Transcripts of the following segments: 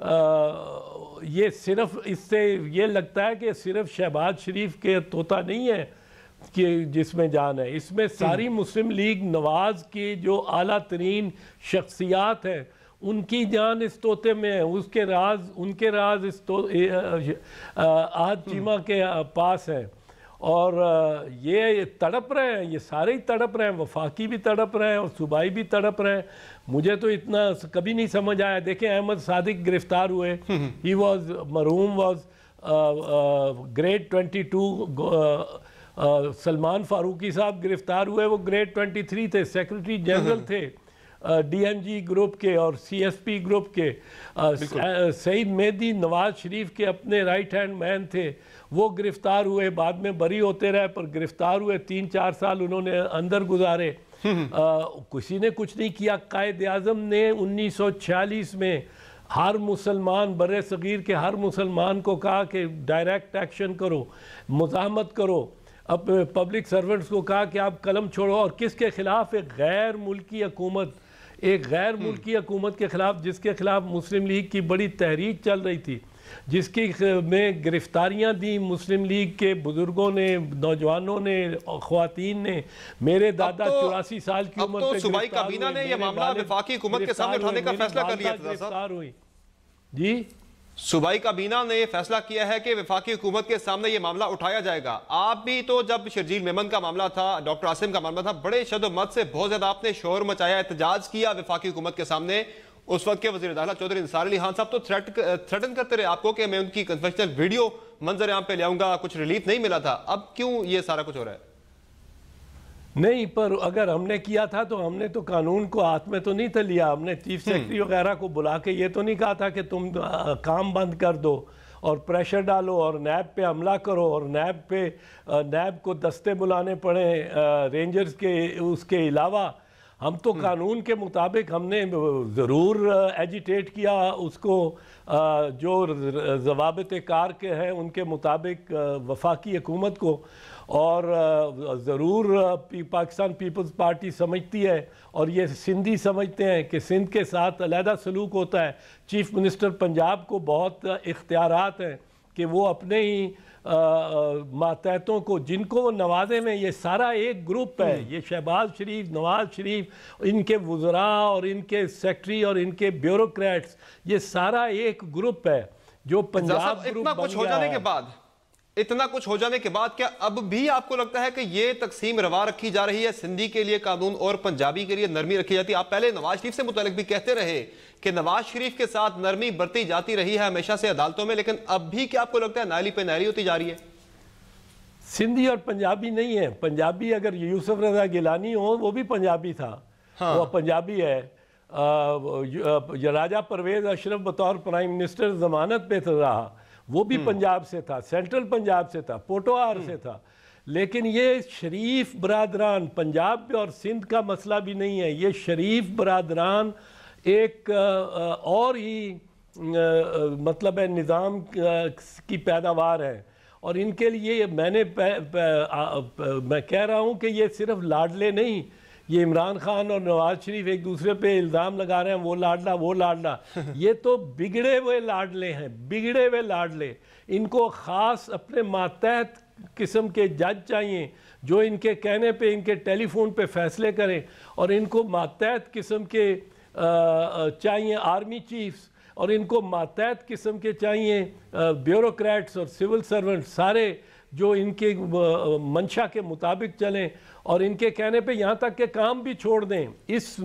یہ صرف اس سے یہ لگتا ہے کہ صرف شہباز شریف کے طوطا نہیں ہے کہ جس میں جان ہے، اس میں ساری مسلم لیگ نواز کی جو اعلیٰ ترین شخصیات ہیں ان کی جان اس طوطے میں ہے، ان کے راز اس احد چیمہ کے پاس ہیں، اور یہ تڑپ رہے ہیں، یہ سارے ہی تڑپ رہے ہیں، وفاقی بھی تڑپ رہے ہیں اور صوبائی بھی تڑپ رہے ہیں۔ مجھے تو اتنا کبھی نہیں سمجھ آیا، دیکھیں احمد صادق گرفتار ہوئے، مرحوم واز گریڈ 22، سلمان فاروقی صاحب گرفتار ہوئے، وہ گریڈ 23 تھے، سیکرٹری جنرل تھے ڈی ایم جی گروپ کے اور سی ایس پی گروپ کے۔ سعید مہدی نواز شریف کے اپنے رائٹ ہینڈ مین تھے، وہ گرفتار ہوئے، بعد میں بری ہوتے رہے، پر گرفتار ہوئے، 3-4 سال انہوں نے اندر گزارے۔ کسی نے کچھ نہیں کیا۔ قائد اعظم نے 1946 میں ہر مسلمان، بر صغیر کے ہر مسلمان کو کہا کہ ڈائریکٹ ایکشن کرو، مزاحمت کرو، اب پبلک سرونٹس کو کہا کہ آپ قلم چھوڑو، اور کس کے خلاف؟ ایک غیر ملکی حکومت کے خلاف، جس کے خلاف مسلم لیگ کی بڑی تحریک چل رہی تھی، جس کی میں گرفتاریاں دی مسلم لیگ کے بزرگوں نے، نوجوانوں نے، خواتین نے۔ میرے دادا 84 سال کی عمر پہ صوبائی کابینہ نے یہ معاملہ وفاقی حکومت کے سامنے اٹھانے کا فیصلہ کر لیا تھا۔ جی صوبائی کابینہ نے یہ فیصلہ کیا ہے کہ وفاقی حکومت کے سامنے یہ معاملہ اٹھایا جائے گا۔ آپ بھی تو جب شرجیل میمن کا معاملہ تھا، ڈاکٹر عاصم کا معاملہ تھا، بڑے شد و مت سے بہت زیادہ آپ نے شور مچایا، احتجاج کیا وفاقی حکومت کے سامنے۔ اس وقت کے وزیر داخلہ چودھری نثار علی خان صاحب تو تھریٹن کرتے رہے آپ کو کہ میں ان کی کنفیشنل ویڈیو منظر عام پہ لے آؤں گا، کچھ ریلیف نہیں ملا تھا۔ اب کیوں یہ سارا کچھ ہو رہا ہے؟ نہیں، پر اگر ہم نے کیا تھا تو ہم نے تو قانون کو ہاتھ میں تو نہیں تھا لیا، ہم نے چیف سیکرٹری وغیرہ کو بلا کے یہ تو نہیں کہا تھا کہ تم کام بند کر دو اور پریشر ڈالو اور نیب پہ حملہ کرو اور نیب کو دستے بلانے پڑیں رینجرز کے، اس کے علاوہ ہم تو قانون کے مطابق ہم نے ضرور ایجیٹیٹ کیا اس کو، جو ضوابط کار کے ہیں ان کے مطابق وفاقی حکومت کو، اور ضرور پاکستان پیپلز پارٹی سمجھتی ہے اور یہ سندھی سمجھتے ہیں کہ سندھ کے ساتھ علیحدہ سلوک ہوتا ہے۔ چیف منسٹر پنجاب کو بہت اختیارات ہیں کہ وہ اپنے ہی ماتحتوں کو، جن کو وہ نوازے میں، یہ سارا ایک گروپ ہے، یہ شہباز شریف، نواز شریف، ان کے وزراء اور ان کے سیکٹری اور ان کے بیوروکریٹس، یہ سارا ایک گروپ ہے جو پنجاب گروپ بن گیا ہے۔ اتنا کچھ ہو جانے کے بعد کیا اب بھی آپ کو لگتا ہے کہ یہ تقسیم روا رکھی جا رہی ہے؟ سندھی کے لیے قانون اور پنجابی کے لیے نرمی رکھی جاتی ہے؟ آپ پہلے نواز شریف سے متعلق بھی کہتے رہے کہ نواز شریف کے ساتھ نرمی برتی جاتی رہی ہے ہمیشہ سے عدالتوں میں، لیکن اب بھی کیا آپ کو لگتا ہے نائلی پہ نائلی ہوتی جا رہی ہے؟ سندھی اور پنجابی نہیں ہے، پنجابی اگر یوسف رضا گیلانی ہو وہ بھی پنجابی تھا، وہ پنجابی ہے۔ راجہ پرویز اشرف بطور پرائم منسٹر ضمانت پہ رہا، وہ بھی پنجاب سے تھا، سینٹرل پنجاب سے تھا، پوٹوہار سے تھا۔ لیکن یہ شریف برادران، پنجاب اور سندھ کا مسئلہ بھی نہیں ہے، یہ شریف برادران ایک اور ہی مطلب ہے نظام کی پیداوار ہے، اور ان کے لیے میں کہہ رہا ہوں کہ یہ صرف لاڈلے نہیں، یہ عمران خان اور نواز شریف ایک دوسرے پہ الزام لگا رہے ہیں وہ لاڈلا، یہ تو بگڑے ہوئے لاڈلے ہیں، بگڑے ہوئے لاڈلے۔ ان کو خاص اپنے ماتحت قسم کے جج چاہیے جو ان کے کہنے پہ، ان کے ٹیلی فون پہ فیصلے کریں، اور ان کو ماتحت قسم کے چاہیے آرمی چیفز، اور ان کو ماتحت قسم کے چاہیے بیوروکریٹس اور سول سرونٹ، سارے جو ان کے منشا کے مطابق چلیں اور ان کے کہنے پہ یہاں تک کہ کام بھی چھوڑ دیں۔ اس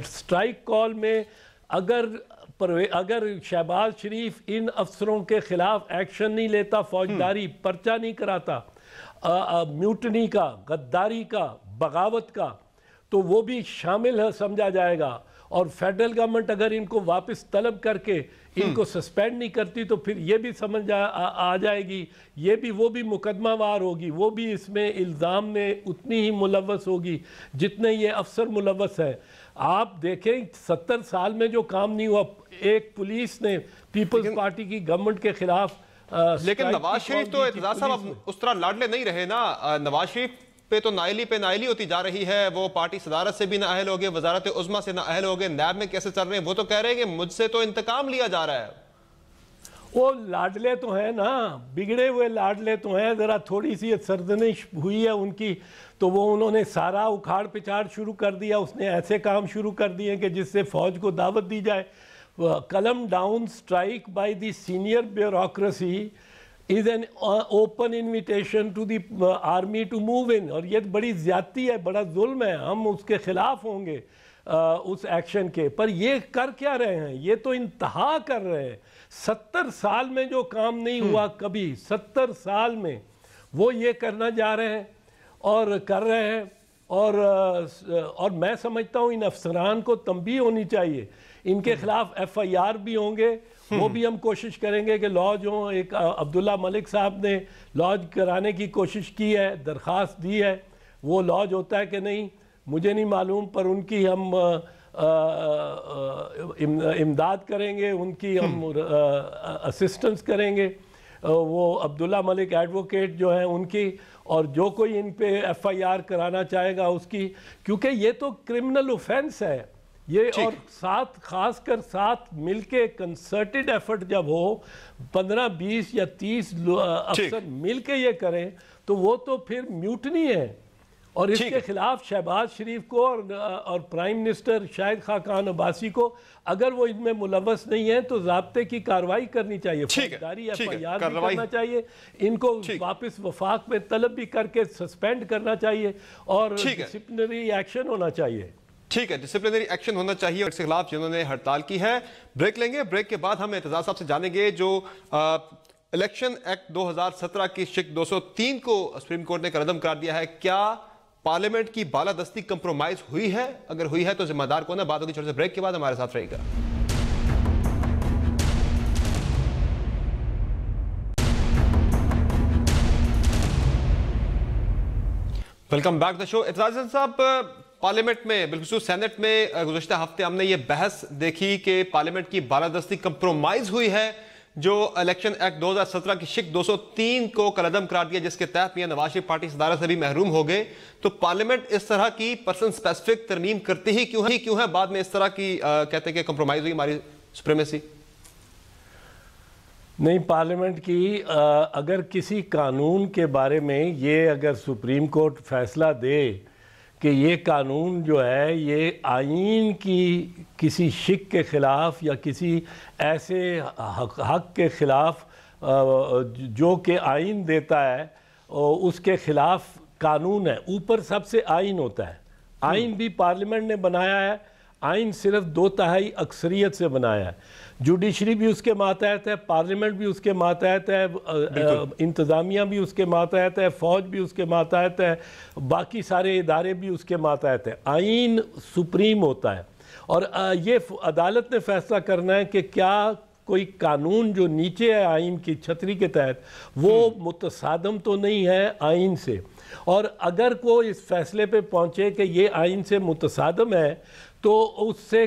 سٹرائک کال میں اگر شہباز شریف ان افسروں کے خلاف ایکشن نہیں لیتا، فوجداری پرچہ نہیں کراتا، میوٹنی کا، غداری کا، بغاوت کا، تو وہ بھی شامل ہے سمجھا جائے گا، اور فیڈرل گورنمنٹ اگر ان کو واپس طلب کر کے ان کو سسپینڈ نہیں کرتی تو پھر یہ بھی سمجھ آ جائے گی، وہ بھی مقدمہ وار ہوگی، وہ بھی اس میں الزام میں اتنی ہی ملوث ہوگی جتنے یہ افسر ملوث ہے۔ آپ دیکھیں 70 سال میں جو کام نہیں ہوا، ایک پولیس نے پیپلز پارٹی کی گورنمنٹ کے خلاف، لیکن نواز شریف تو اعتزاز صاحب اب اس طرح لاڈلے نہیں رہے نا، نواز شریف پہ تو نائلی ہوتی جا رہی ہے، وہ پارٹی صدارت سے بھی نااہل ہو گئے، وزارت عظمیٰ سے نااہل ہو گئے، نیب میں کیسے چل رہے ہیں، وہ تو کہہ رہے ہیں کہ مجھ سے تو انتقام لیا جا رہا ہے۔ وہ لاڈلے تو ہیں نا، بگڑے ہوئے لاڈلے تو ہیں، ذرا تھوڑی سی سرزنش ہوئی ہے ان کی تو وہ انہوں نے سارا اکھاڑ پچھاڑ شروع کر دیا. اس نے ایسے کام شروع کر دیے کہ جس سے فوج کو دعوت دی جائے. کلم down strike by the senior bureaucracy is an open invitation to the army to move in. اور یہ بڑی زیادتی ہے، بڑا ظلم ہے، ہم اس کے خلاف ہوں گے اس ایکشن کے. پر یہ کر کیا رہے ہیں؟ یہ تو انتہا کر رہے ہیں. 70 سال میں جو کام نہیں ہوا کبھی، 70 سال میں وہ یہ کرنا جا رہے ہیں اور کر رہے ہیں. اور میں سمجھتا ہوں ان افسران کو تنبیہ ہونی چاہیے. ان کے خلاف FIR بھی ہوں گے، وہ بھی ہم کوشش کریں گے کہ لانچ ہوں. ایک عبداللہ ملک صاحب نے لانچ کرانے کی کوشش کی ہے، درخواست دی ہے. وہ لانچ ہوتا ہے کہ نہیں مجھے نہیں معلوم، پر ان کی ہم امداد کریں گے، ان کی ہم اسسٹنس کریں گے. وہ عبداللہ ملک ایڈوکیٹ جو ہیں ان کی، اور جو کوئی ان پہ FIR کرانا چاہے گا اس کی، کیونکہ یہ تو کرمنل اوفینس ہے یہ. اور ساتھ خاص کر ساتھ مل کے کنسرٹڈ ایفرٹ جب ہو، 15 20 یا 30 افسر مل کے یہ کریں تو وہ تو پھر میوٹنی ہے. اور اس کے خلاف شہباز شریف کو اور پرائم منسٹر شاہد خاقان عباسی کو اگر وہ ان میں ملوث نہیں ہیں تو ضابطے کی کارروائی کرنی چاہیے، فوجداری FIR بھی کرنا چاہیے، ان کو واپس وفاق میں طلب بھی کر کے سسپینڈ کرنا چاہیے اور ڈسپلنری ایکشن ہونا چاہیے. ٹھیک ہے، ڈسپلنری ایکشن ہونا چاہیے اور اس کے خلاف جنہوں نے ہڑتال کی ہے. بریک لیں گے، بریک کے بعد ہم اعتزاز صاحب سے جانیں گے جو الیکشن ایکٹ 2017 کی شق 203 کو سپریم کورٹ نے ردم قرار دیا ہے، کیا پارلیمنٹ کی بالادستی کمپرومائز ہوئی ہے؟ اگر ہوئی ہے تو ذمہ دار کون ہے؟ بات ہوگی چھوٹے سے بریک کے بعد، ہمارے ساتھ رہے گا. Welcome back the show. Aitzaz صاحب، پارلیمنٹ میں بالخصوص سینٹ میں گزشتہ ہفتے ہم نے یہ بحث دیکھی کہ پارلیمنٹ کی بالادستی کمپرومائز ہوئی ہے جو الیکشن ایکٹ 2017 کی شق 203 کو کالعدم قرار دیا، جس کے تحت میاں نواز شریف پارٹی صدارت سے بھی محروم ہو گئے. تو پارلیمنٹ اس طرح کی پرسن سپیسیفک ترمیم کرتی ہی کیوں ہے؟ بعد میں اس طرح کی کہتے ہیں کہ کمپرومائز ہوئی ہماری سپریمیسی. نہیں، پارلیمنٹ کی اگر کسی قانون کے بارے میں یہ اگر سپریم کورٹ فیصلہ دے کہ یہ قانون جو ہے یہ آئین کی کسی شق کے خلاف یا کسی ایسے حق کے خلاف جو کہ آئین دیتا ہے اس کے خلاف قانون ہے، اوپر سب سے آئین ہوتا ہے. آئین بھی پارلیمنٹ نے بنایا ہے، آئین صرف 2/3 اکثریت سے بنایا ہے. جوڈیشری بھی اس کے ماتحت ہے، پارلیمنٹ بھی اس کے ماتحت ہے، انتظامیہ بھی اس کے ماتحت ہے، فوج بھی اس کے ماتحت ہے، باقی سارے ادارے بھی اس کے ماتحت ہے. آئین سپریم ہوتا ہے اور یہ عدالت نے فیصلہ کرنا ہے کہ کیا کوئی قانون جو نیچے ہے آئین کی چھتری کے تحت وہ متصادم تو نہیں ہے آئین سے. اور اگر کوئی اس فیصلے پہ پہنچے کہ یہ آئین سے متصادم ہے تو اس سے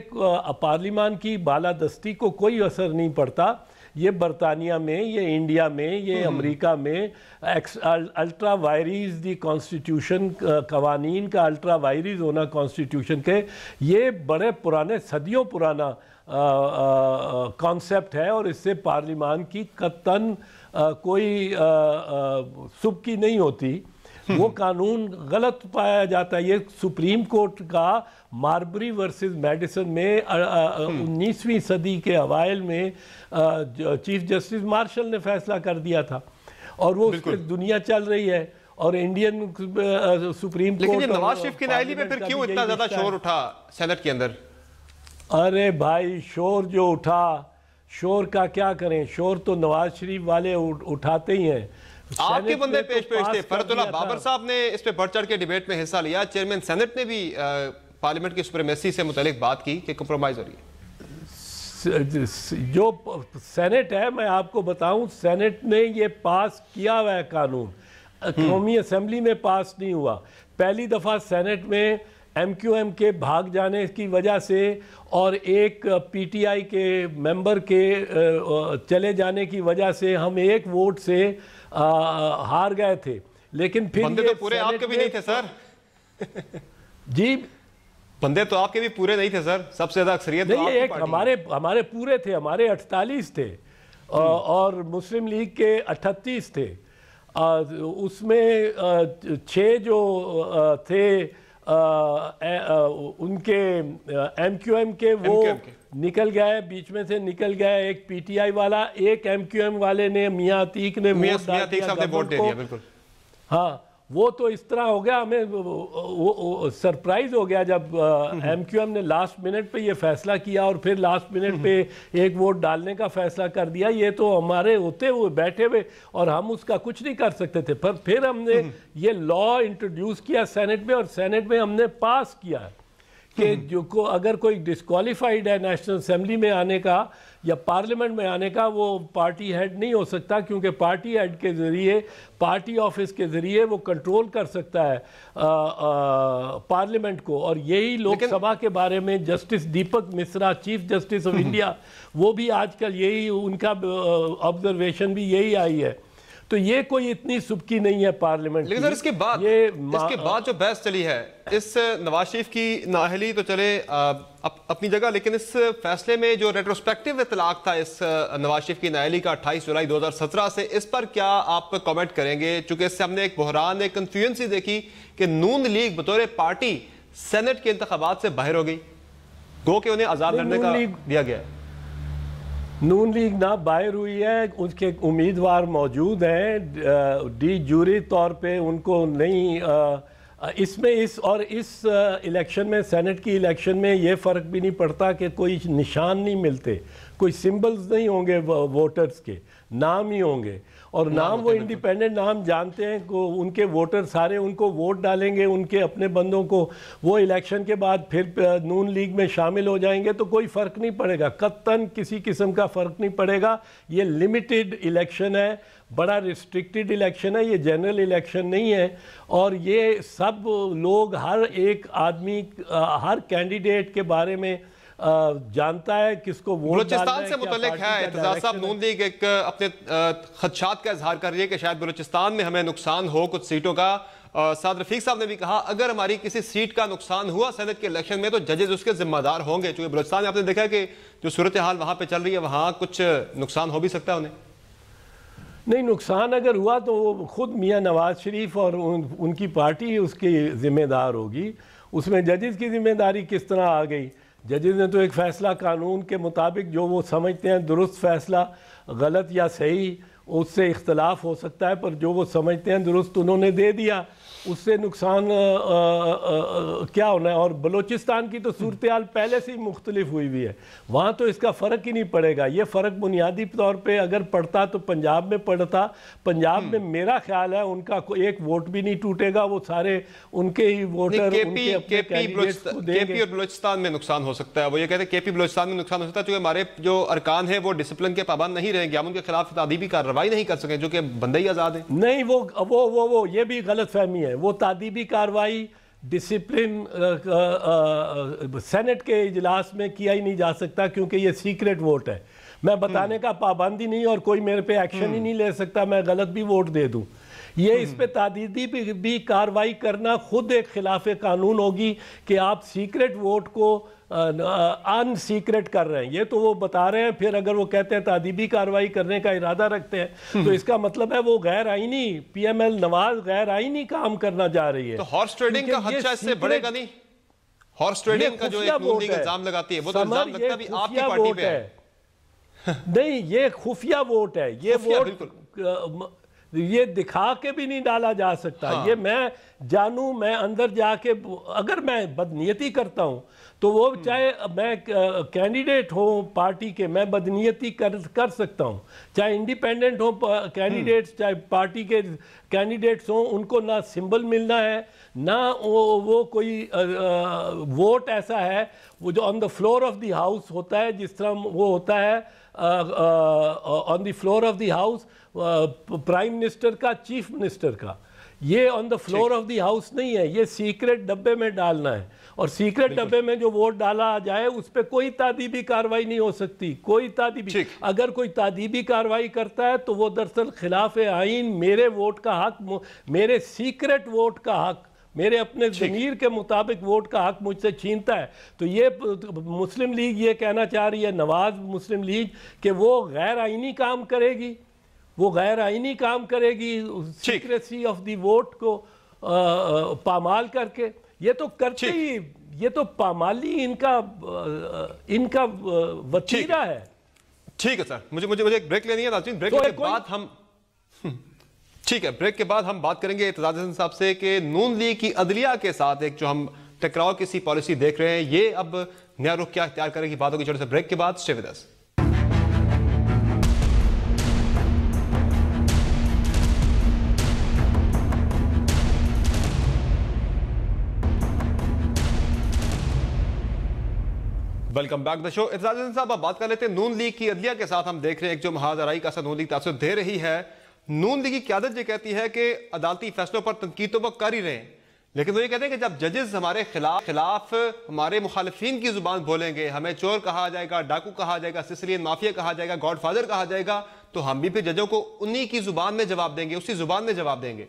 پارلیمان کی بالادستی کو کوئی اثر نہیں پڑتا. یہ برطانیہ میں، یہ انڈیا میں، یہ امریکہ میں الٹرا وائریز دی کانسٹیٹیوشن، قوانین کا الٹرا وائریز ہونا کانسٹیٹیوشن کے، یہ بڑے پرانے صدیوں پرانا کانسیپٹ ہے اور اس سے پارلیمان کی قطعاً کوئی سبکی نہیں ہوتی. وہ قانون غلط پایا جاتا ہے. یہ سپریم کورٹ کا ماربری ورسز میڈیسن میں 19ویں صدی کے اوائل میں چیف جسٹس مارشل نے فیصلہ کر دیا تھا اور وہ اس پہ دنیا چل رہی ہے. اور انڈین سپریم کورٹ، لیکن نواز شریف کی نااہلی میں پھر کیوں اتنا زیادہ شور اٹھا سینٹ کے اندر؟ ارے بھائی، شور جو اٹھا، شور کا کیا کریں، شور تو نواز شریف والے اٹھاتے ہی ہیں. آپ کے بندے پیش تھے، فرحت اللہ بابر صاحب نے اس پہ بڑھ چڑھ کے ڈیبیٹ میں حصہ لیا. چیئرمین سینٹ نے بھی پارلیمنٹ کی سپریمیسی سے متعلق بات کی کہ کمپرومائز ہو رہی ہے. جو سینٹ ہے، میں آپ کو بتاؤں، سینٹ نے یہ پاس کیا ہوا ہے قانون، قومی اسمبلی میں پاس نہیں ہوا. پہلی دفعہ سینٹ میں MQM کے بھاگ جانے کی وجہ سے اور ایک PTI کے ممبر کے چلے جانے کی وجہ سے ہم ایک ووٹ سے ہار گئے تھے. لیکن پھر بندے تو پورے آپ کے بھی نہیں تھے سر. جی، بندے تو آپ کے بھی پورے نہیں تھے سر، سب سے زیادہ اکثریت نہیں، ایک ہمارے پورے تھے، ہمارے 48 تھے اور مسلم لیگ کے 38 تھے، اس میں 6 جو تھے ان کے ایم کیو ایم کے وہ نکل گئے، بیچ میں سے نکل گئے، ایک پی ٹی آئی والا، ایک ایم کیو ایم والے نے میاں عتیق نے ووٹ دیا گورنمنٹ کو۔ ہاں وہ تو اس طرح ہو گیا، ہمیں سرپرائز ہو گیا جب ایم کیو ایم نے لاسٹ منٹ پہ یہ فیصلہ کیا اور پھر لاسٹ منٹ پہ ایک ووٹ ڈالنے کا فیصلہ کر دیا۔ یہ تو ہمارے ہوتے ہوئے بیٹھے ہوئے اور ہم اس کا کچھ نہیں کر سکتے تھے، پھر ہم نے یہ لا انٹروڈیوس کیا سینٹ میں، اور سینٹ میں ہم نے پاس کیا کہ جو اگر کوئی ڈسکوالیفائیڈ ہے نیشنل اسمبلی میں آنے کا یا پارلیمنٹ میں آنے کا، وہ پارٹی ہیڈ نہیں ہو سکتا، کیونکہ پارٹی ہیڈ کے ذریعے، پارٹی آفس کے ذریعے وہ کنٹرول کر سکتا ہے پارلیمنٹ کو۔ اور یہی لوک سبھا کے بارے میں justice Deepak Mishra, chief justice of India, وہ بھی آج کل یہی ان کا آبزرویشن بھی یہی آئی ہے۔ تو یہ کوئی اتنی سبکی نہیں ہے پارلیمنٹ، لیکن سر اس کے بعد جو بحث چلی ہے، اس نواز شریف کی نااہلی تو چلے اپنی جگہ، لیکن اس فیصلے میں جو ریٹروسپیکٹیو اطلاق تھا اس نواز شریف کی نااہلی کا 28 جولائی 2017 سے، اس پر کیا آپ کامنٹ کریں گے؟ چونکہ اس سے ہم نے ایک بحران، ایک کنفیوژن دیکھی کہ نون لیگ بطور پارٹی سینٹ کے انتخابات سے باہر ہو گئی، گو کہ انہیں آزاد لڑنے کا دیا گیا۔ نون لیگ نہ باہر ہوئی ہے، اس کے امیدوار موجود ہیں، ڈی جوری طور پہ ان کو نہیں، اس میں اس الیکشن میں، سینٹ کی الیکشن میں یہ فرق بھی نہیں پڑتا کہ کوئی نشان نہیں ملتے، کوئی سمبلز نہیں ہوں گے ووٹرز کے، نام ہی ہوں گے، اور نام وہ انڈیپینڈنٹ نام جانتے ہیں، ان کے ووٹر سارے ان کو ووٹ ڈالیں گے، ان کے اپنے بندوں کو، وہ الیکشن کے بعد پھر نون لیگ میں شامل ہو جائیں گے، تو کوئی فرق نہیں پڑے گا، قطعاً کسی قسم کا فرق نہیں پڑے گا۔ یہ لمیٹڈ الیکشن ہے، بڑا ریسٹرکٹڈ الیکشن ہے، یہ جنرل الیکشن نہیں ہے، اور یہ سب لوگ، ہر ایک آدمی، ہر کینڈیڈیٹ کے بارے میں جانتا ہے کس کو ووٹ ڈالنا ہے۔ بلوچستان سے متعلق ہے اعتزاز صاحب، نون لیگ ایک اپنے خدشات کا اظہار کر رہی ہے کہ شاید بلوچستان میں ہمیں نقصان ہو کچھ سیٹوں کا۔ سعد رفیق صاحب نے بھی کہا اگر ہماری کسی سیٹ کا نقصان ہوا سینٹ کے الیکشن میں تو ججز اس کے ذمہ دار ہوں گے، چونکہ بلوچستان میں آپ نے دیکھا کہ جو صورتحال وہاں پہ چل رہی ہے، وہاں کچھ نقصان ہو بھی سکتا ہے انہیں۔ نہیں، نقصان اگر ہوا تو وہ خود میاں نواز شریف اور ان کی پارٹی اس کی ذمہ دار ہوگی، اس میں ججز کی ذمہ داری کس طرح آ گئی؟ ججز نے تو ایک فیصلہ قانون کے مطابق جو وہ سمجھتے ہیں درست فیصلہ، غلط یا صحیح اس سے اختلاف ہو سکتا ہے، پر جو وہ سمجھتے ہیں درست انہوں نے دے دیا، اس سے نقصان کیا ہونا ہے؟ اور بلوچستان کی تو صورتحال پہلے سے ہی مختلف ہوئی ہے، وہاں تو اس کا فرق ہی نہیں پڑے گا۔ یہ فرق بنیادی طور پہ اگر پڑتا تو پنجاب میں پڑتا، پنجاب میں میرا خیال ہے ان کا ایک ووٹ بھی نہیں ٹوٹے گا، وہ سارے ان کے ہی ووٹر ان کے اپنے کینڈیڈیٹس کو دیں گے۔ کے پی اور بلوچستان میں نقصان ہو سکتا ہے، وہ یہ کہتے ہیں کے پی بلوچستان میں نقصان ہو سکتا ہے چونکہ ہمارے جو ارکان ہیں وہ ڈسپلن کے پابند نہیں رہیں گے، ہم ان کے خلاف تعدیبی کارروائی نہیں کر سکیں جو کہ بندے ہی آزاد ہیں۔ نہیں، وہ یہ بھی غلط فہمی ہے، وہ تعدیبی کارروائی ڈسپلن سینٹ کے اجلاس میں کیا ہی نہیں جا سکتا، کیونکہ یہ سیکرٹ ووٹ ہے، میں بتانے کا پابند ہی نہیں، اور کوئی میرے پہ ایکشن ہی نہیں لے سکتا، میں غلط بھی ووٹ دے دوں۔ یہ اس پہ تعدیبی بھی کارروائی کرنا خود ایک خلاف قانون ہوگی کہ آپ سیکرٹ ووٹ کو ان سیکرٹ کر رہے ہیں، یہ تو وہ بتا رہے ہیں۔ پھر اگر وہ کہتے ہیں تعدیبی کارروائی کرنے کا ارادہ رکھتے ہیں تو اس کا مطلب ہے وہ غیر آئینی، پی ایم ایل نواز غیر آئینی کام کرنا جا رہی ہے۔ تو ہارس ٹریڈنگ کا خدشہ اس سے بڑھے گا نہیں؟ ہارس ٹریڈنگ کا جو ایک نون لیگ الزام لگاتی ہے، وہ تو الزام لگتا بھی آپ کی پارٹی پہ ہے۔ نہیں، یہ خفیہ ووٹ ہے، یہ ووٹ یہ دکھا کے بھی نہیں ڈالا جا سکتا۔ یہ میں جانوں، میں اندر جا کے اگر میں بدنیتی کرتا ہوں تو وہ چاہے میں کینڈیڈیٹ ہوں پارٹی کے، میں بدنیتی کر سکتا ہوں، چاہے انڈیپینڈنٹ ہوں کینڈیڈیٹس، چاہے پارٹی کے کینڈیڈیٹس ہوں، ان کو نہ سمبل ملنا ہے، نہ وہ کوئی ووٹ ایسا ہے وہ جو on the floor of the house ہوتا ہے، جس طرح وہ ہوتا ہے on the floor of the house prime minister کا، چیف منسٹر کا۔ یہ on the floor of the house نہیں ہے، یہ سیکرٹ ڈبے میں ڈالنا ہے، اور سیکرٹ ڈبے میں جو ووٹ ڈالا جائے اس پہ کوئی تعدیبی کارروائی نہیں ہو سکتی، کوئی تعدیبی۔ اگر کوئی تعدیبی کارروائی کرتا ہے تو وہ دراصل خلاف آئین میرے ووٹ کا حق، میرے سیکرٹ ووٹ کا حق میرے اپنے ضمیر کے مطابق ووٹ کا حق مجھ سے چھینتا ہے. تو یہ مسلم لیگ یہ کہنا چاہ رہی ہے، نواز مسلم لیگ، کہ وہ غیر آئینی کام کرے گی، وہ غیر آئینی کام کرے گی سیکریسی آف دی ووٹ کو پامال کر کے. یہ تو کرتے ہی، یہ تو پامالی ان کا وتیرہ ہے. ٹھیک ہے سر، مجھے ایک بریک لینی ہے ناظرین. بریک کے بعد ہم ٹھیک ہے، بریک کے بعد ہم بات کریں گے اعتزاز احسن صاحب سے کہ نون لیگ کی عدلیہ کے ساتھ ایک جو ہم ٹکراؤ کی سی پالیسی دیکھ رہے ہیں، یہ اب نیا رخ کیا اختیار کرے گی. باتوں کی چھوٹے سے بریک کے بعد stay with us. Welcome back the show. Aitzaz Ahsan sahib, آپ بات کر لیتے ہیں نون لیگ کی عدلیہ کے ساتھ. ہم دیکھ رہے ہیں ایک جو محاذ آرائی کا اثر نون لیگ تاثر دے رہی ہے. نون لیگ کی قیادت یہ کہتی ہے کہ عدالتی فیصلوں پر تنقید تو وہ کر ہی رہے ہیں، لیکن وہ یہ کہتے ہیں کہ جب ججز ہمارے خلاف ہمارے مخالفین کی زبان بولیں گے، ہمیں چور کہا جائے گا، ڈاکو کہا جائے گا، سسرین مافیا کہا جائے گا، گاڈ فادر کہا جائے گا، تو ہم بھی پھر ججوں کو انہی کی زبان میں جواب دیں گے، اسی زبان میں جواب دیں گے.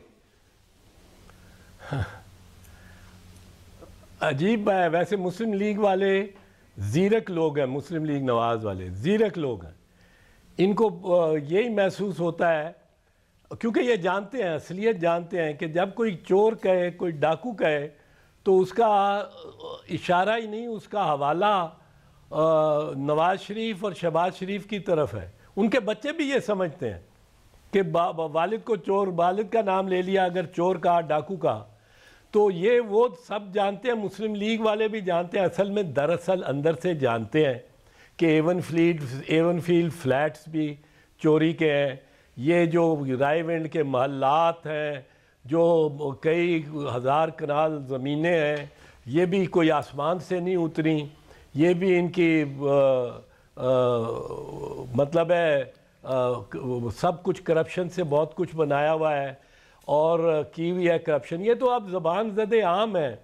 عجیب ہے. ویسے مسلم لیگ والے زیرک لوگ ہیں، مسلم لیگ نواز والے زیرک لوگ ہیں. ان کو یہی محسوس ہوتا ہے، کیونکہ یہ جانتے ہیں، اصلیت جانتے ہیں کہ جب کوئی چور کہے، کوئی ڈاکو کہے، تو اس کا اشارہ ہی نہیں، اس کا حوالہ نواز شریف اور شہباز شریف کی طرف ہے. ان کے بچے بھی یہ سمجھتے ہیں کہ والد کو چور، والد کا نام لے لیا اگر چور کہا، ڈاکو کہا. تو یہ وہ سب جانتے ہیں، مسلم لیگ والے بھی جانتے ہیں، اصل میں دراصل اندر سے جانتے ہیں کہ ایون فیلڈ فلیٹس بھی چوری کے ہیں. یہ جو رائے ونڈ کے محلات ہیں، جو کئی ہزار کنال زمینیں ہیں، یہ بھی کوئی آسمان سے نہیں اتری. یہ بھی ان کی مطلب ہے سب کچھ کرپشن سے بہت کچھ بنایا ہوا ہے اور کی ہوئی ہے کرپشن. یہ تو اب زبان زد عام ہے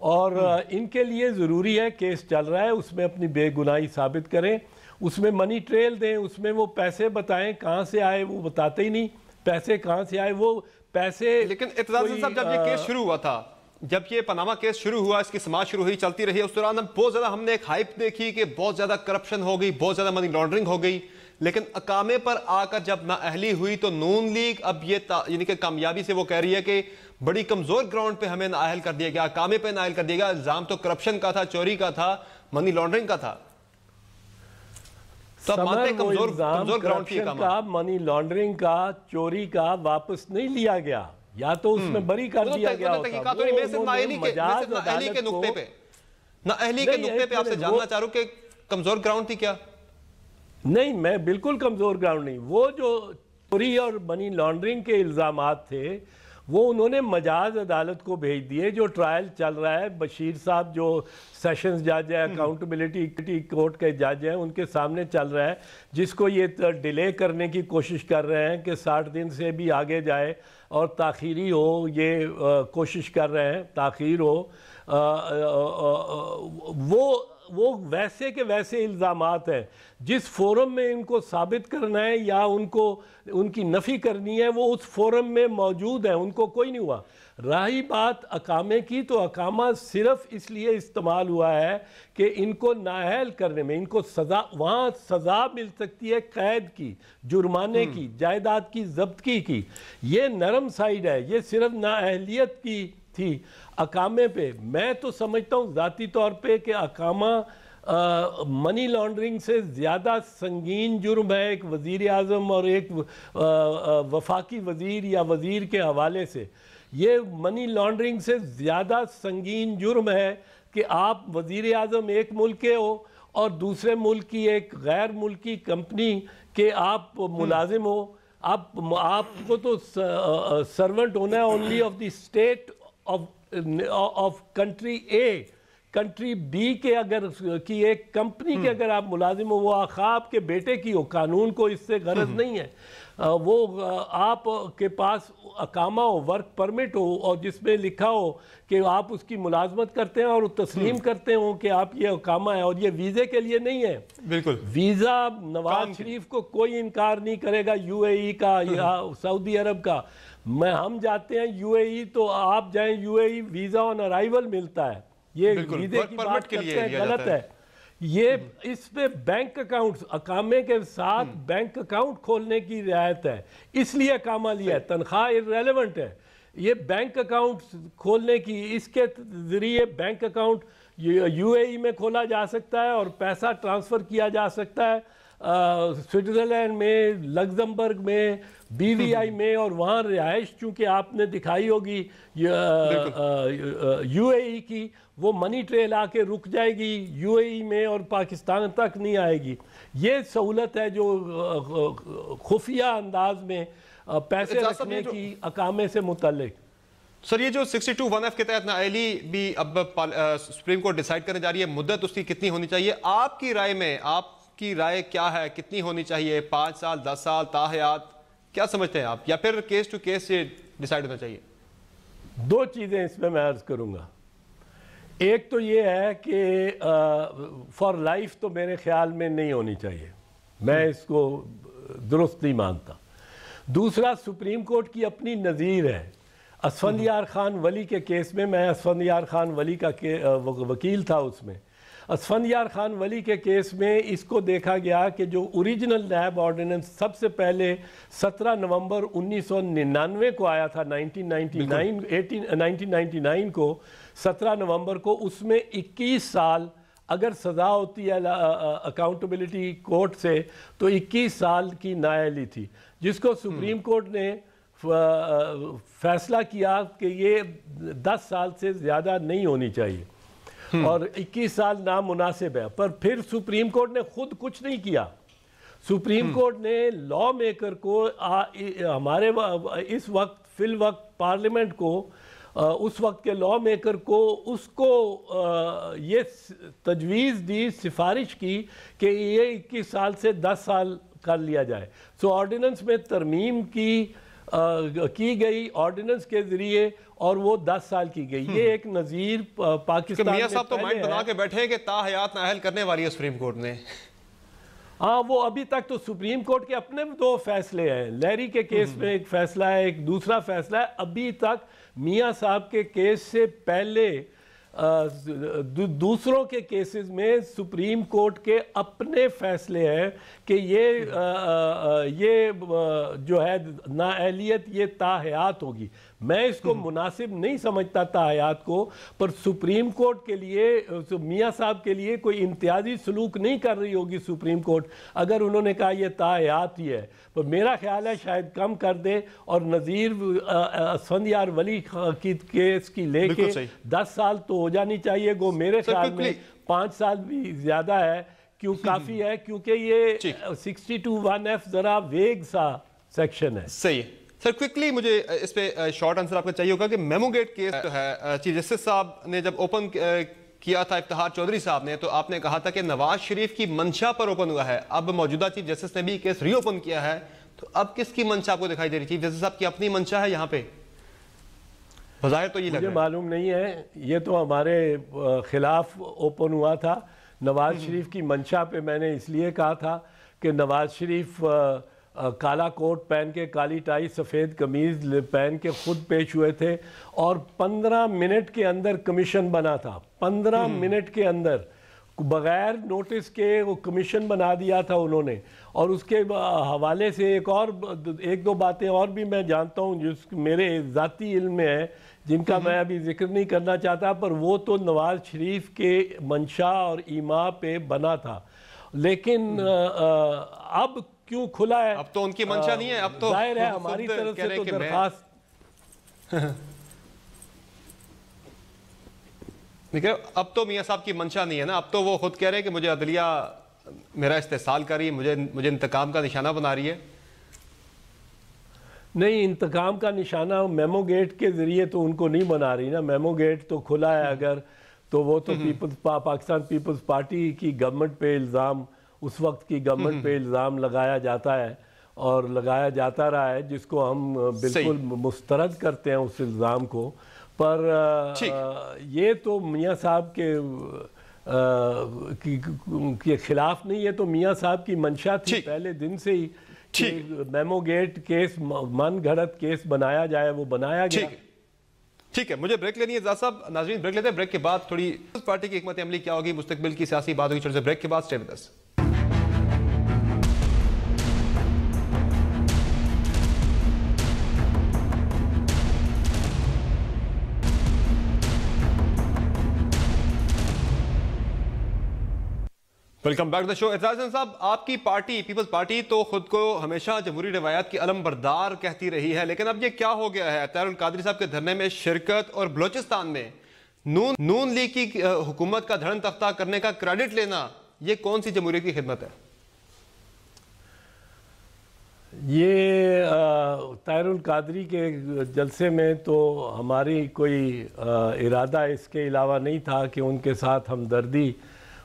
اور ان کے لیے ضروری ہے، کیس چل رہا ہے، اس میں اپنی بے گناہی ثابت کریں، اس میں منی ٹریل دیں، اس میں وہ پیسے بتائیں کہاں سے آئے. وہ بتاتے ہی نہیں پیسے کہاں سے آئے. وہ پیسے لیکن اعتزاز صاحب جب یہ کیس شروع ہوا تھا، جب یہ پاناما کیس شروع ہوا، اس کی سماعت شروع ہوئی، چلتی رہی، اس دوران ہم نے ایک ہائپ دیکھی کہ بہت زیادہ کرپشن ہو گئی، بہت زیادہ منی لانڈرنگ ہو گئی. لیکن اقامے پر آ کر جب نااہلی ہوئی تو نون لیگ اب یہ یعنی کہ کامیابی سے وہ کہہ رہی ہے کہ بڑی کمزور گراؤنڈ پہ ہمیں نااہل کر دیا گیا، اقامے پہ نااہل کر دیا گیا. الزام تو کرپشن کا تھا، چوری کا تھا، منی لانڈرنگ کا تھا. منی لانڈرنگ کا، چوری کا واپس نہیں لیا گیا، یا تو اس میں بری کر دیا گیا ہوتا. نااہلی کے نقطے پہ آپ سے جاننا چاہ رہا ہوں کہ کمزور گراؤنڈ تھی کیا؟ نہیں، میں بالکل کمزور گراؤنڈ نہیں. وہ جو چوری اور منی لانڈرنگ کے الزامات تھے وہ انہوں نے مجاز عدالت کو بھیج دیے. جو ٹرائل چل رہا ہے، بشیر صاحب جو سیشنز جج ہے، اکاؤنٹیبلٹی کورٹ کے جج ہیں، ان کے سامنے چل رہا ہے، جس کو یہ ڈیلے کرنے کی کوشش کر رہے ہیں کہ 60 دن سے بھی آگے جائے اور تاخیری ہو. یہ کوشش کر رہے ہیں تاخیر ہو. وہ ویسے کے ویسے الزامات ہیں. جس فورم میں ان کو ثابت کرنا ہے یا ان کی نفی کرنی ہے، وہ اس فورم میں موجود ہیں، ان کو کوئی نہیں ہوا. رہی بات اقامے کی، تو اقامہ صرف اس لیے استعمال ہوا ہے کہ ان کو نااہل کرنے میں، ان کو سزا، وہاں سزا مل سکتی ہے قید کی، جرمانے کی، جائیداد کی ضبطگی کی. یہ نرم سائیڈ ہے، یہ صرف نااہلیت کی تھی. اقامے پہ میں تو سمجھتا ہوں ذاتی طور پہ کہ اقامہ منی لانڈرنگ سے زیادہ سنگین جرم ہے ایک وزیر اعظم اور ایک وفاقی وزیر یا وزیر کے حوالے سے. یہ منی لانڈرنگ سے زیادہ سنگین جرم ہے کہ آپ وزیر اعظم ایک ملک کے ہو اور دوسرے ملک کی ایک غیر ملکی کمپنی کے آپ ملازم ہو. آپ کو تو سرونٹ ہونا ہے only of the state of country A. Country B کے اگر کی ایک کمپنی کے اگر آپ ملازم ہو، وہ خواہ آپ کے بیٹے کی ہو، قانون کو اس سے غرض نہیں ہے. وہ آپ کے پاس اقامہ ہو، ورک پرمٹ ہو، اور جس میں لکھا ہو کہ آپ اس کی ملازمت کرتے ہیں اور تسلیم کرتے ہوں کہ آپ یہ اقامہ ہے، اور یہ ویزے کے لیے نہیں ہے. بالکل ویزا نواز شریف کو کوئی انکار نہیں کرے گا، یو اے ای کا یا سعودی عرب کا. ہم جاتے ہیں یو اے ای تو آپ جائیں you a e visa on arrival ملتا ہے, یہ ویزے کی بات کرتے ہیں غلط ہے. یہ اس پہ بینک اکاؤنٹ اقامے کے ساتھ بینک اکاؤنٹ کھولنے کی رعایت ہے, اس لیے اقامہ لیا ہے, تنخواہ irrelevant ہے. یہ بینک اکاؤنٹ کھولنے کی, اس کے ذریعے بینک اکاؤنٹ یو اے ای میں کھولا جا سکتا ہے اور پیسہ ٹرانسفر کیا جا سکتا ہے سوئٹزرلینڈ میں, لگزمبرگ میں, بی وی آئی میں, اور وہاں رہائش چونکہ آپ نے دکھائی ہوگی یو اے ای کی, وہ منی ٹریل آ کے رک جائے گی یو اے ای میں اور پاکستان تک نہیں آئے گی. یہ سہولت ہے جو خفیہ انداز میں پیسے رکھنے کی اقامے سے متعلق. سر یہ جو 62(1)(f) کے تحت نااہلی بھی اب سپریم کورٹ ڈیسائیڈ کرنے جا رہی ہے, مدت اس کی کتنی ہونی چاہیے آپ کی رائے میں؟ آپ کی رائے کیا ہے, کتنی ہونی چاہیے؟ 5 سال, 10 سال, تاحیات, کیا سمجھتے ہیں آپ, یا پھر کیس ٹو کیس سے ڈیسائیڈ ہونا چاہیے؟ 2 چیزیں اس میں عرض کروں گا. ایک تو یہ ہے کہ فار لائف تو میرے خیال میں نہیں ہونی چاہیے, میں اس کو درست نہیں مانتا. دوسرا, سپریم کورٹ کی اپنی نظیر ہے. اسفندیار خان ولی کے کیس میں اسفندیار خان ولی کا وکیل تھا, اس میں اسفندیار خان ولی کے کیس میں اس کو دیکھا گیا کہ جو اوریجنل نیب آرڈیننس سب سے پہلے 17 نومبر 1999 کو آیا تھا, 1999 کو 17 نومبر کو, اس میں 21 سال اگر سزا ہوتی ہے اکاؤنٹیبلٹی کورٹ سے تو 21 سال کی نااہلی تھی, جس کو سپریم کورٹ نے فیصلہ کیا کہ یہ 10 سال سے زیادہ نہیں ہونی چاہیے اور 21 سال نامناسب ہے. پر پھر سپریم کورٹ نے خود کچھ نہیں کیا. سپریم کورٹ نے لا میکر کو ہمارے اس وقت فی الوقت پارلیمنٹ کو, اس وقت کے لا میکر کو, اس کو یہ تجویز دی, سفارش کی کہ یہ 21 سال سے 10 سال کر لیا جائے. سو آرڈیننس میں ترمیم کی گئی آرڈیننس کے ذریعے اور وہ 10 سال کی گئی. یہ ایک نظیر پاکستان میں میاں صاحب تو مائنڈ بنا کے بیٹھے ہیں کہ تاحیات نااہل کرنے والی ہے سپریم کورٹ نے. ہاں, وہ ابھی تک تو سپریم کورٹ کے اپنے 2 فیصلے ہیں. لیری کے کیس میں ایک فیصلہ ہے, ایک دوسرا فیصلہ ہے. ابھی تک میاں صاحب کے کیس سے پہلے دوسروں کے کیسز میں سپریم کورٹ کے اپنے فیصلے ہیں کہ یہ جو ہے نااہلیت یہ تاحیات ہوگی. میں اس کو مناسب نہیں سمجھتا تاحیات کو, پر سپریم کورٹ کے لیے, میاں صاحب کے لیے کوئی امتیازی سلوک نہیں کر رہی ہوگی سپریم کورٹ اگر انہوں نے کہا یہ تاحیات ہی ہے. پر میرا خیال ہے شاید کم کر دے اور نظیر اسفندیار ولی کی کیس کی لے کے 10 سال تو ہو جانی چاہیے. گو میرے خیال میں 5 سال بھی زیادہ ہے, کیوں کافی ہے, کیونکہ یہ 62(1)(f) ذرا ویگ سا سیکشن ہے. صحیح. سر کوئکلی مجھے اس پہ شارٹ آنسر آپ کا چاہیے ہوگا کہ میمو گیٹ کیس جو ہے چیف جسٹس صاحب نے جب اوپن کیا تھا افتخار چودھری صاحب نے, تو آپ نے کہا تھا کہ نواز شریف کی منشا پر اوپن ہوا ہے. اب موجودہ چیف جسٹس نے بھی کیس ری اوپن کیا ہے, تو اب کس کی منشا آپ کو دکھائی دے رہی؟ چیف جسٹس صاحب کی اپنی منشا ہے یہاں پہ؟ بظاہر تو یہ مجھے معلوم نہیں ہے, یہ تو ہمارے خلاف اوپن ہوا تھا. نواز شریف کی منشا پہ میں نے اس لیے کہا تھا کہ نواز شریف کالا کوٹ پہن کے, کالی ٹائی, سفید قمیض پہن کے خود پیش ہوئے تھے اور 15 منٹ کے اندر کمیشن بنا تھا. 15 منٹ کے اندر بغیر نوٹس کے وہ کمیشن بنا دیا تھا انہوں نے. اور اس کے حوالے سے ایک دو باتیں اور بھی میں جانتا ہوں جو میرے ذاتی علم میں ہے, جن کا میں ابھی ذکر نہیں کرنا چاہتا, پر وہ تو نواز شریف کے منشا اور ایما پہ بنا تھا. لیکن اب کیوں کھلا ہے؟ اب تو ان کی منشا نہیں ہے, اب تو ظاہر ہے ہماری طرف سے تو درخواست اب تو میاں صاحب کی منشا نہیں ہے نا. اب تو وہ خود کہہ رہے ہیں کہ مجھے عدلیہ میرا استحصال کر رہی ہے, مجھے انتقام کا نشانہ بنا رہی ہے. نہیں, انتقام کا نشانہ میمو گیٹ کے ذریعے تو ان کو نہیں بنا رہی نا. میمو گیٹ تو کھلا ہے اگر, تو وہ تو پاکستان پیپلز پارٹی کی گورنمنٹ پہ الزام, اس وقت کی گورنمنٹ پہ الزام لگایا جاتا ہے اور لگایا جاتا رہا ہے, جس کو ہم بالکل مسترد کرتے ہیں اس الزام کو. پر یہ تو میاں صاحب کے خلاف نہیں, یہ تو میاں صاحب کی منشا تھی پہلے دن سے ہی میمو گیٹ کیس من گھڑت کیس بنایا جائے وہ بنایا گیا. ٹھیک ہے, مجھے بریک لینی ہے زاہد صاحب. ناظرین بریک لیتے ہیں, بریک کے بعد تھوڑی پارٹی کی حکمت عملی کیا ہوگی, مستقبل کی سیاسی بات ہوگی. بریک کے بعد stay with us. Welcome back to the show. Aitzaz Ahsan sahib, آپ کی پارٹی پیپلز پارٹی تو خود کو ہمیشہ جمہوری روایات کی علم بردار کہتی رہی ہے, لیکن اب یہ کیا ہو گیا ہے؟ طاہر القادری صاحب کے دھرنے میں شرکت اور بلوچستان میں نون لیگ کی حکومت کا دھڑن تختہ کرنے کا کریڈٹ لینا, یہ کون سی جمہوریت کی خدمت ہے؟ یہ طاہر القادری کے جلسے میں تو ہماری کوئی ارادہ اس کے علاوہ نہیں تھا کہ ان کے ساتھ ہمدردی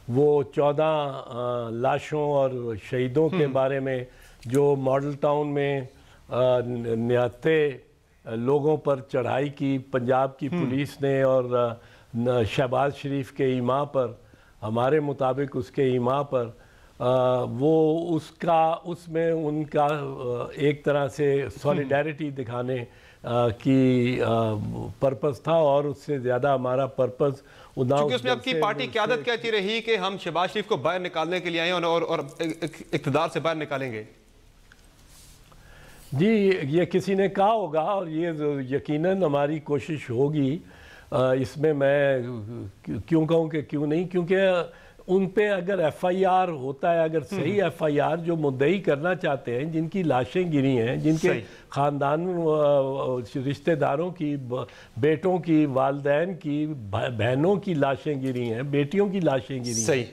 وہ 14 لاشوں اور شہیدوں کے بارے میں جو ماڈل ٹاؤن میں نہتے لوگوں پر چڑھائی کی پنجاب کی پولیس نے, اور شہباز شریف کے ایما پر, ہمارے مطابق اس کے ایما پر, وہ اس میں ان کا ایک طرح سے سولیڈیرٹی دکھانے کی پرپس تھا, اور اس سے زیادہ ہمارا پرپس چونکہ اس میں آپ کی پارٹی قیادت کہتی رہی کہ ہم شہباز شریف کو باہر نکالنے کے لیے آئے ہیں اور اقتدار سے باہر نکالیں گے. جی یہ کسی نے کہا ہوگا, اور یہ یقیناً ہماری کوشش ہوگی. اس میں کیوں کہوں کہ کیوں نہیں, کیونکہ ان پہ اگر ایف آئی آر ہوتا ہے, اگر صحیح ایف آئی آر جو مدعی کرنا چاہتے ہیں, جن کی لاشیں گری ہیں, جن کے خاندان رشتہ داروں کی, بیٹوں کی, والدین کی, بہنوں کی لاشیں گری ہیں, بیٹیوں کی لاشیں گری ہیں,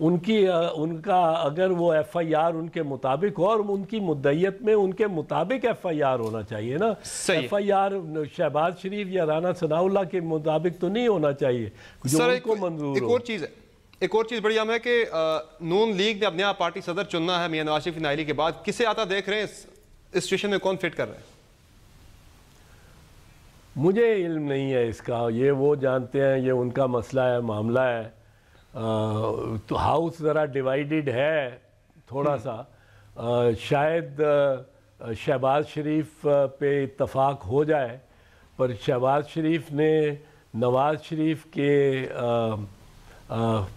ان کا اگر وہ ایف آئی آر ان کے مطابق ہو, اور ان کی مدعیت میں ان کے مطابق ایف آئی آر ہونا چاہیے نا. ایف آئی آر شہباز شریف یا رانا ثناء اللہ کے مطابق تو نہیں ہونا چاہیے جو ان کو منظور ہو. ایک اور چیز بڑی اہم ہے کہ نون لیگ نے اپنے آپ پارٹی صدر چننا ہے میاں نواز شریف ناہلی کے بعد. کسے آتا دیکھ رہے ہیں اس سچویشن میں, کون فٹ کر رہے ہیں؟ مجھے علم نہیں ہے اس کا, یہ وہ جانتے ہیں, یہ ان کا مسئلہ ہے, معاملہ ہے. تو ہاؤس ذرا ڈیوائیڈڈ ہے تھوڑا سا. شاید شہباز شریف پہ اتفاق ہو جائے, پر شہباز شریف نے نواز شریف کے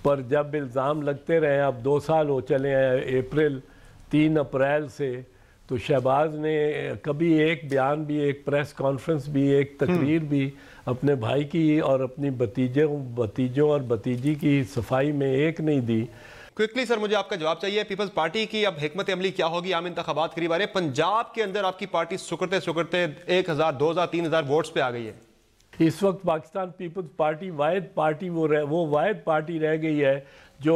پر جب الزام لگتے رہے, اب 2 سال ہو چلے ہیں 3 اپریل سے, تو شہباز نے کبھی ایک بیان بھی, ایک پریس کانفرنس بھی, ایک تقریر بھی اپنے بھائی کی اور اپنی بھتیجوں اور بھتیجی کی صفائی میں ایک نہیں دی. کوئکلی سر مجھے آپ کا جواب چاہیے. پیپلز پارٹی کی اب حکمت عملی کیا ہوگی؟ عام انتخابات قریب آ رہے ہیں. پنجاب کے اندر آپ کی پارٹی سکڑتے 1000 2000 3000 ووٹس پہ آ گئی ہے. اس وقت پاکستان پیپلز پارٹی واحد پارٹی وہ واحد پارٹی رہ گئی ہے جو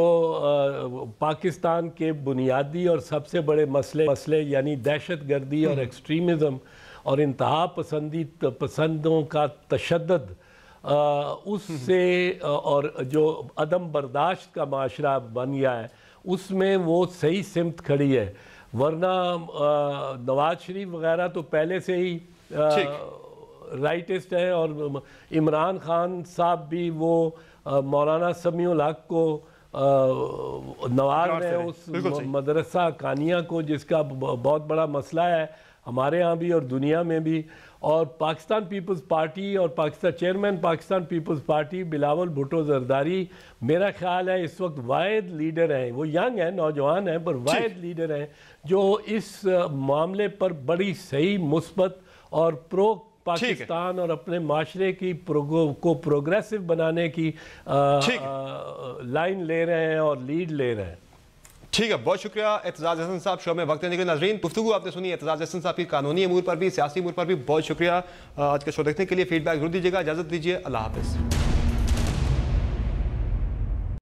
پاکستان کے بنیادی اور سب سے بڑے مسئلے یعنی دہشت گردی اور ایکسٹریمزم اور انتہا پسندوں کا تشدد, اس سے اور جو عدم برداشت کا معاشرہ بن گیا ہے, اس میں وہ صحیح سمت کھڑی ہے. ورنہ نواز شریف وغیرہ تو پہلے سے ہی رائٹسٹ ہے, اور عمران خان صاحب بھی وہ مولانا سمیع الحق کو نواز رہے ہیں, اس مدرسہ کانیہ کو, جس کا بہت بڑا مسئلہ ہے ہمارے ہاں بھی اور دنیا میں بھی. اور پاکستان پیپلز پارٹی اور چیئرمین پاکستان پیپلز پارٹی بلاول بھٹو زرداری میرا خیال ہے اس وقت واحد لیڈر ہیں. وہ ینگ ہیں, نوجوان ہیں, پر واحد لیڈر ہیں جو اس معاملے پر بڑی صحیح مثبت اور پرو پاکستان اور اپنے معاشرے کی کو پروگریسو بنانے کی لائن لے رہے ہیں اور لیڈ لے رہے ہیں. ٹھیک ہے, بہت شکریہ اعتزاز احسن صاحب شو میں وقت دینے کے لیے. ناظرین گفتگو آپ نے سنی اعتزاز احسن صاحب کی قانونی امور پر بھی, سیاسی امور پر بھی. بہت شکریہ. آج کا شو دیکھنے کے لیے فیڈ بیک ضرور دیجیے گا. اجازت دیجیے, اللہ حافظ.